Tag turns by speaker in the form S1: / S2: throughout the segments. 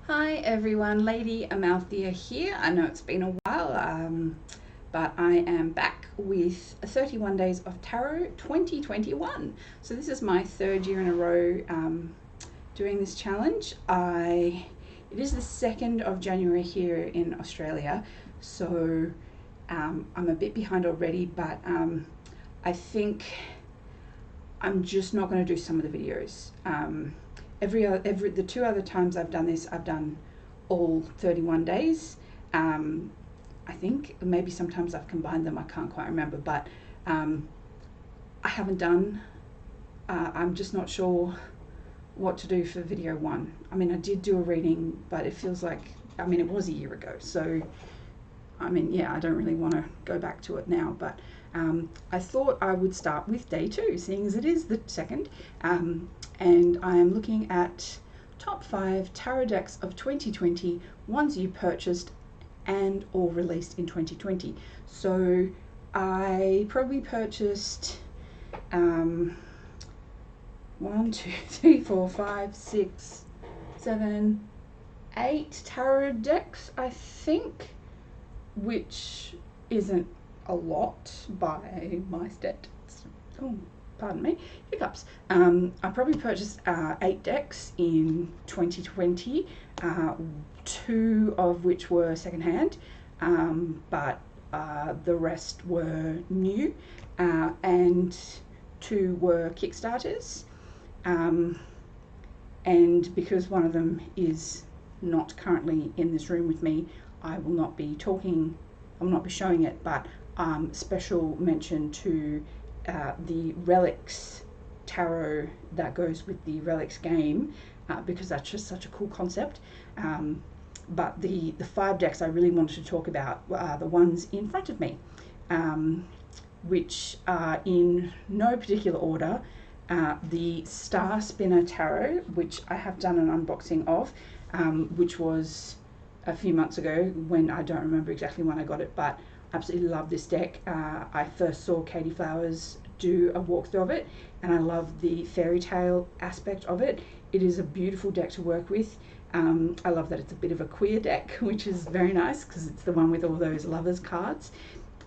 S1: Hi everyone, Lady Amalthea here. I know it's been a while, but I am back with 31 Days of Tarot 2021. So this is my third year in a row doing this challenge. It is the 2nd of January here in Australia, so I'm a bit behind already, but I think I'm just not going to do some of the videos. The two other times I've done this, I've done all 31 days. I think maybe sometimes I've combined them, I can't quite remember, but I haven't done, I'm just not sure what to do for video one. I mean, I did do a reading, but it feels like, I mean, it was a year ago, so I mean, yeah, I don't really want to go back to it now, but I thought I would start with day 2, seeing as it is the 2nd, and I am looking at top 5 tarot decks of 2020, ones you purchased and or released in 2020. So I probably purchased 1, 2, 3, 4, 5, 6, 7, 8 tarot decks, I think, which isn't a lot by my stats. Oh, pardon me, hiccups. I probably purchased 8 decks in 2020, 2 of which were secondhand, but the rest were new, and 2 were Kickstarters. And because one of them is not currently in this room with me, I will not be talking, I will not be showing it, but special mention to the Relics Tarot that goes with the Relics game, because that's just such a cool concept. But the 5 decks I really wanted to talk about are the ones in front of me, which are in no particular order. The Star Spinner Tarot, which I have done an unboxing of, which was a few months ago, when I don't remember exactly when I got it, but absolutely love this deck. I first saw Katie Flowers do a walkthrough of it, and I love the fairy tale aspect of it. It is a beautiful deck to work with. I love that it's a bit of a queer deck, which is very nice because it's the one with all those lovers cards,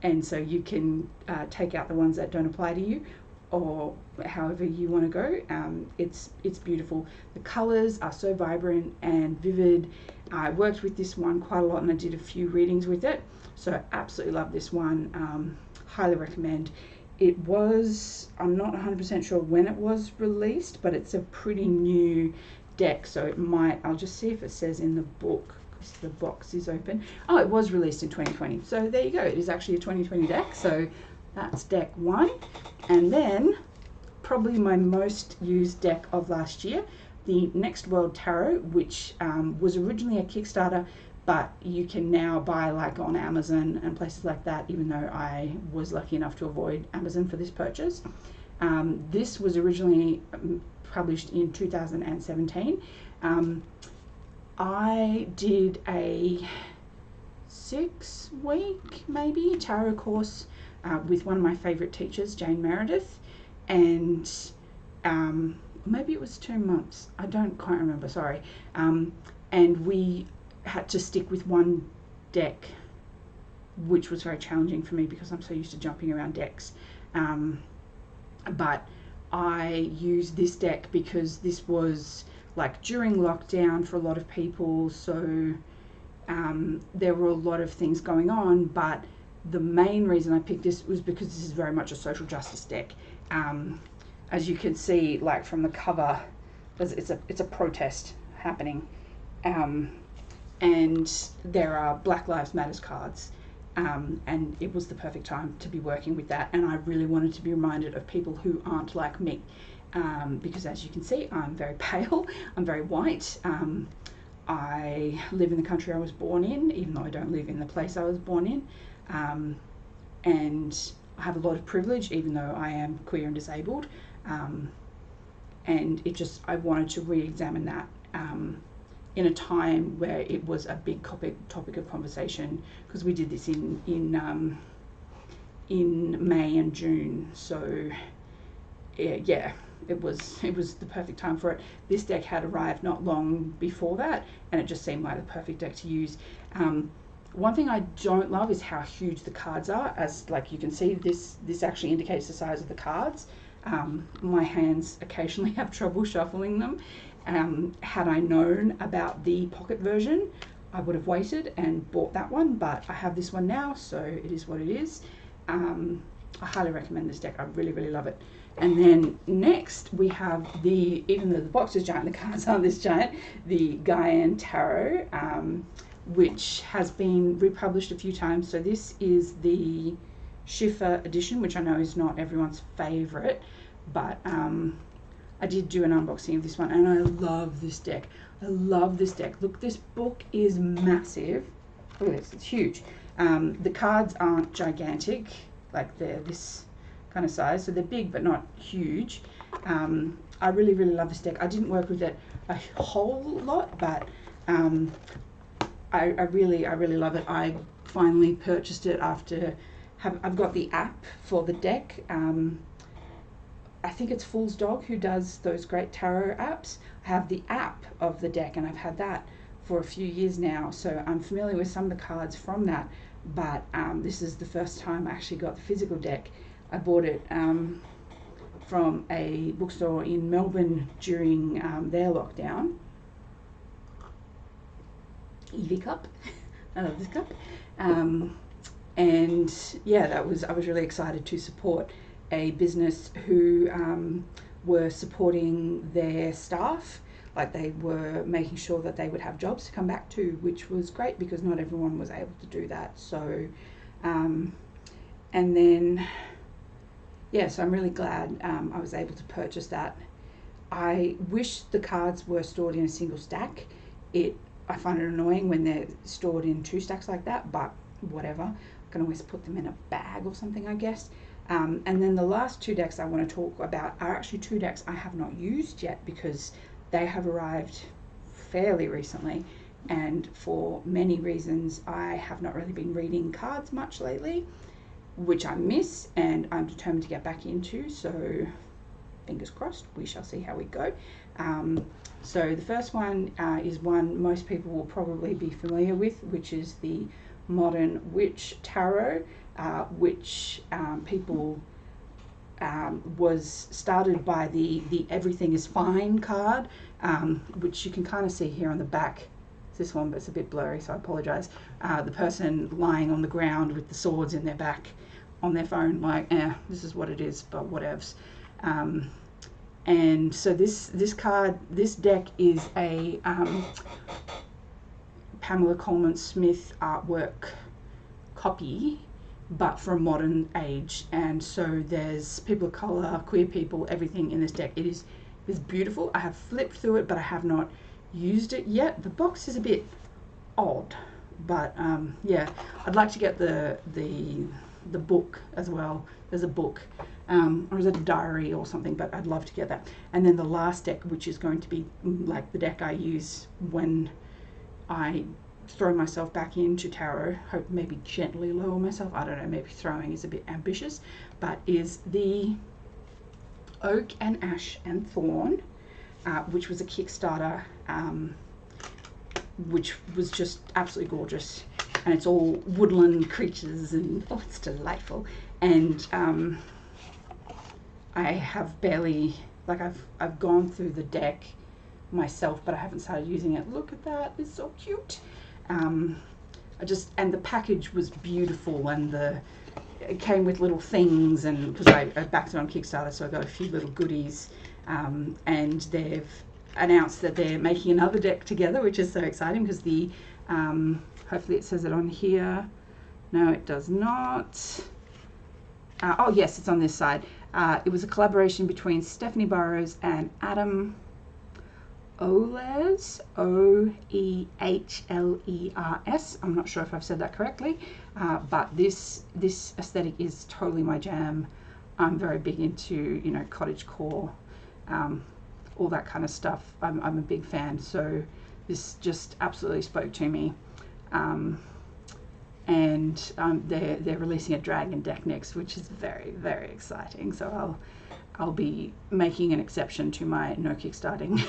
S1: and so you can take out the ones that don't apply to you, or however you want to go. It's beautiful. The colors are so vibrant and vivid. I worked with this one quite a lot, and I did a few readings with it, so absolutely love this one. Highly recommend. It was, I'm not 100% sure when it was released, but it's a pretty new deck, so it might, I'll just see if it says in the book, because the box is open. Oh, it was released in 2020, so there you go. It is actually a 2020 deck, so that's deck 1. And then probably my most used deck of last year, the Next World Tarot, which was originally a Kickstarter, but you can now buy like on Amazon and places like that, even though I was lucky enough to avoid Amazon for this purchase. This was originally published in 2017. I did a 6-week maybe tarot course with one of my favorite teachers, Jane Meredith, and maybe it was 2 months, I don't quite remember, sorry, and we had to stick with one deck, which was very challenging for me because I'm so used to jumping around decks, but I used this deck because this was like during lockdown for a lot of people, so there were a lot of things going on, but the main reason I picked this was because this is very much a social justice deck. As you can see, like from the cover, it's a protest happening, and there are Black Lives Matters cards, and it was the perfect time to be working with that, and I really wanted to be reminded of people who aren't like me, because as you can see, I'm very pale, I'm very white. I live in the country I was born in, even though I don't live in the place I was born in, and I have a lot of privilege, even though I am queer and disabled, and I wanted to re-examine that in a time where it was a big topic of conversation, because we did this in May and June, so yeah, it was the perfect time for it. This deck had arrived not long before that, and it just seemed like the perfect deck to use. One thing I don't love is how huge the cards are. As like you can see, this actually indicates the size of the cards. My hands occasionally have trouble shuffling them. Had I known about the pocket version, I would have waited and bought that one, but I have this one now, so it is what it is. I highly recommend this deck. I really, really love it. And then next we have even though the box is giant, the cards aren't this giant, the Gaian Tarot, which has been republished a few times. So this is the Schiffer edition, which I know is not everyone's favorite, but I did do an unboxing of this one, and I love this deck. I love this deck. Look, this book is massive. Look at this, it's huge. The cards aren't gigantic, like they're this kind of size, so they're big but not huge. I really, really love this deck. I didn't work with it a whole lot, but I really love it. I finally purchased it after I've got the app for the deck. I think it's Fool's Dog who does those great tarot apps. I have the app of the deck, and I've had that for a few years now, so I'm familiar with some of the cards from that, but this is the first time I actually got the physical deck. I bought it from a bookstore in Melbourne during their lockdown. Evie cup. I love this cup. And yeah, I was really excited to support a business who were supporting their staff. Like, they were making sure that they would have jobs to come back to, which was great because not everyone was able to do that. So and then yeah, so I'm really glad I was able to purchase that. I wish the cards were stored in a single stack. I find it annoying when they're stored in 2 stacks like that, but whatever. I can always put them in a bag or something, I guess. And then the last 2 decks I want to talk about are actually 2 decks I have not used yet because they have arrived fairly recently, and for many reasons I have not really been reading cards much lately, which I miss and I'm determined to get back into, so fingers crossed, we shall see how we go. So the first one is one most people will probably be familiar with, which is the Modern Witch Tarot, which people was started by the Everything is Fine card, which you can kind of see here on the back. It's this one, but it's a bit blurry, so I apologize. The person lying on the ground with the swords in their back on their phone, like, this is what it is, but whatevs. And so this deck is a Pamela Coleman Smith artwork copy, but for a modern age, and so there's people of color, queer people, everything in this deck. It is beautiful. I have flipped through it, but I have not used it yet. The box is a bit odd, but yeah, I'd like to get the book as well. There's a book, or is it a diary or something, but I'd love to get that. And then the last deck, which is going to be like the deck I use when I throw myself back into tarot, hope maybe gently lower myself, I don't know, maybe throwing is a bit ambitious, but is the Oak and Ash and Thorn, which was a Kickstarter, which was just absolutely gorgeous, and it's all woodland creatures, and oh, it's delightful. And I have barely, like, I've gone through the deck myself, but I haven't started using it. Look at that, it's so cute. And the package was beautiful, and it came with little things, and because I backed it on Kickstarter, so I got a few little goodies, and they've announced that they're making another deck together, which is so exciting because the hopefully it says it on here. No, it does not. Oh yes, it's on this side. It was a collaboration between Stephanie Burrows and Adam Ohlers, O-E-H-L-E-R-S. I'm not sure if I've said that correctly, but this aesthetic is totally my jam. I'm very big into, you know, cottagecore, all that kind of stuff. I'm a big fan, so this just absolutely spoke to me. And they're releasing a dragon deck next, which is very, very exciting. So I'll be making an exception to my no kickstarting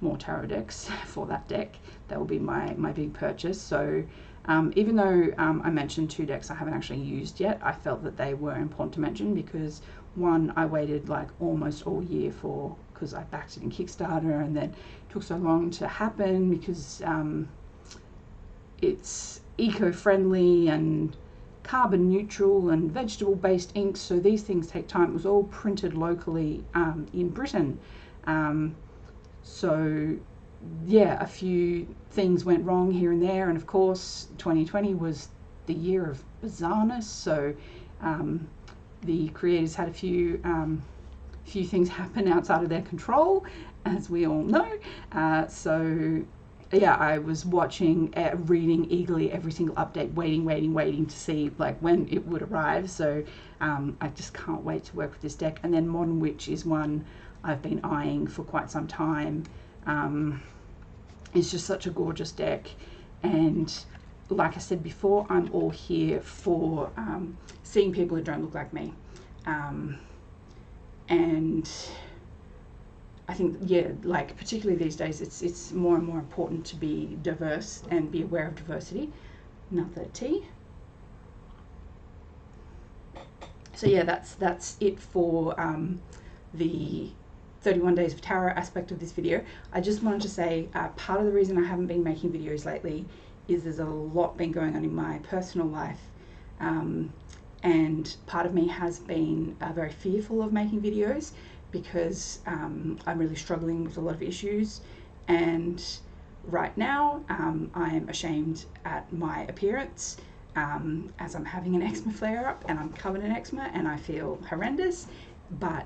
S1: more tarot decks for that deck. That will be my big purchase. So even though I mentioned 2 decks I haven't actually used yet, I felt that they were important to mention because one, I waited like almost all year for, because I backed it in Kickstarter, and then it took so long to happen because it's eco-friendly and carbon neutral and vegetable based inks, so these things take time. It was all printed locally in Britain, so yeah, a few things went wrong here and there, and of course 2020 was the year of bizarreness, so the creators had a few things happen outside of their control, as we all know. So yeah, I was watching, reading eagerly every single update, waiting to see like when it would arrive. So I just can't wait to work with this deck. And then Modern Witch is one I've been eyeing for quite some time. It's just such a gorgeous deck, and like I said before, I'm all here for seeing people who don't look like me, and I think, yeah, like particularly these days, it's more and more important to be diverse and be aware of diversity. Another tea. So yeah, that's it for the 31 days of tarot aspect of this video. I just wanted to say part of the reason I haven't been making videos lately is there's a lot been going on in my personal life, and part of me has been very fearful of making videos because I'm really struggling with a lot of issues, and right now I am ashamed at my appearance as I'm having an eczema flare up and I'm covered in eczema and I feel horrendous, but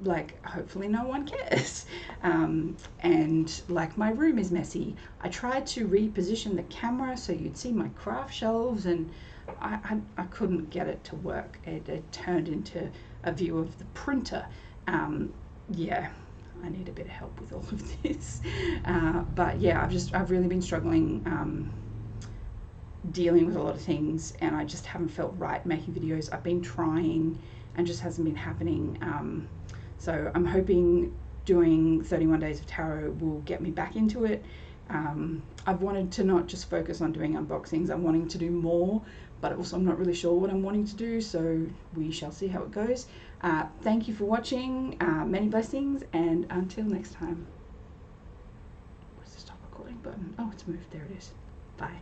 S1: like hopefully no one cares. And like my room is messy. I tried to reposition the camera so you'd see my craft shelves, and I couldn't get it to work. It turned into a view of the printer. Yeah, I need a bit of help with all of this. But yeah, I've really been struggling dealing with a lot of things, and I just haven't felt right making videos. I've been trying and just hasn't been happening. So I'm hoping doing 31 days of tarot will get me back into it. I've wanted to not just focus on doing unboxings, I'm wanting to do more, but also I'm not really sure what I'm wanting to do, so we shall see how it goes. Thank you for watching, many blessings, and until next time. Where's the stop recording button? Oh, it's moved, there it is. Bye.